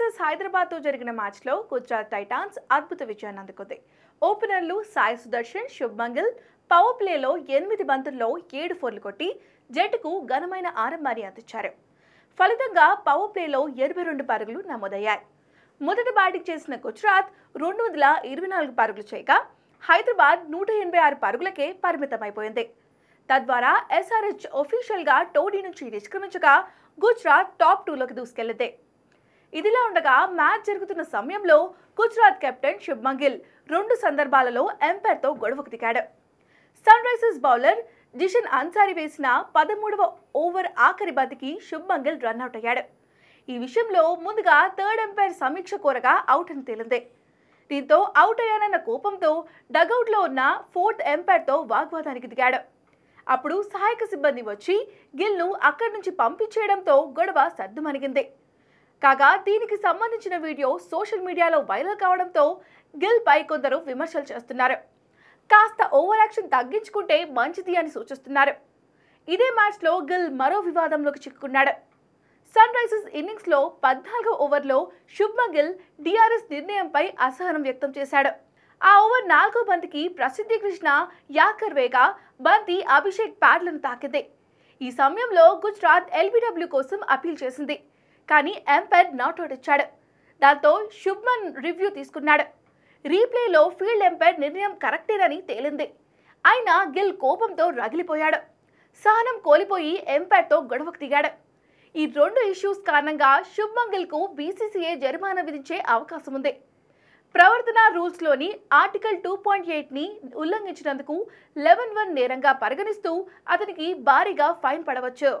Versus Hyderabad తో జరిగిన match లో గుజరాత్ టైటాన్స్ అద్భుత విజయాన్ని అందుకుంది. ఓపెనర్లు సాయి సుదర్శన్, శుభ్మన్ గిల్ పవర్ ప్లేలో 8 బంతుల్లో 7 ఫోర్లు కొట్టి జట్టుకు ఘనమైన ఆరంభాన్ని అందించారు. ఫలితంగా పవర్ ప్లేలో 82 పరుగులు నమోదయ్యాయి. మొదట బ్యాటింగ్ చేసిన గుజరాత్ 224 పరుగులు చేయగా హైదరాబాద్ 186 పరుగులకే పరిమితమైపోయింది. తద్వారా ఎస్ఆర్హెచ్ ఒఫీషియల్ గా టోడీ నుంచి నిష్క్రమించగా గుజరాత్ టాప్ 2లోకి దూసుకెళ్లింది. ఇదిలా ఉండగా మ్యాచ్ జరుగుతున్న సమయంలో గుజరాత్ కెప్టెన్ శుభ్మన్ గిల్ 2 సందర్భాలలో ఎంపైర్ తో గొడవకు దిగాడు. Sunrisers bowler Zeeshan Ansari వేసిన 13వ ఓవర్ ఆఖరి బంతికి శుభ్మన్ గిల్ రన్అట్ అయ్యాడు. ఈ విషయంలో ముందుగా థర్డ్ ఎంపైర్ సమీక్ష కోరగా అవుట్ అని తేలింది. దీంతో అవుట్ అయ్యానన్న కోపంతో డగౌట్లో ఉన్న ఫోర్త్ ఎంపైర్ తో వాగ్వాదానికి దిగాడు. అప్పుడు సహాయక సిబ్బంది వచ్చి గిల్ను అక్కడి నుంచి పంపించేయడంతో గొడవ సద్దుమణిగింది. కాగా దీనికి సంబంధించిన వీడియో సోషల్ మీడియాలో వైరల్ కావడంతో గిల్ పై కొందరు విమర్శలు చేస్తున్నారు. కాస్త ఓవర్ యాక్షన్ తగ్గించుకుంటే మంచిది అని సూచిస్తున్నారు. ఇదే మ్యాచ్ లో గిల్ మరో వివాదంలోకి చిక్కుకున్నాడు. సన్ రైజర్స్ ఇన్నింగ్స్ లో 14వ ఓవర్లో శుభ్మన్ గిల్ డిఆర్ఎస్ నిర్ణయంపై అసహనం వ్యక్తం చేశాడు. ఆ ఓవర్ 4వ బంతికి ప్రసిద్ధి కృష్ణ యాకర్ వేగా బంతి అభిషేక్ ప్యాడ్లను తాకింది. ఈ సమయంలో గుజరాత్ ఎల్బిడబ్ల్యూ కోసం అపీల్ చేసింది. కానీ ఎంపైర్ నాట్అవుట్ ఇచ్చాడు. దాంతో శుభ్మన్ రివ్యూ తీసుకున్నాడు. రీప్లేలో ఫీల్డ్ ఎంపైర్ నిర్ణయం కరెక్టేనని తేలింది. అయినా గిల్ కోపంతో రగిలిపోయాడు. సహనం కోల్పోయి ఎంపైర్తో గొడవకు దిగాడు. ఈ 2 ఇష్యూస్ కారణంగా శుభ్మన్ గిల్ కు బీసీసీఐ జరిమానా విధించే అవకాశం ఉంది. ప్రవర్తన రూల్స్లోని ఆర్టికల్ 2.8ని ఉల్లంఘించినందుకు 11-1 నేరంగా పరిగణిస్తూ అతనికి భారీగా ఫైన్ పడవచ్చు.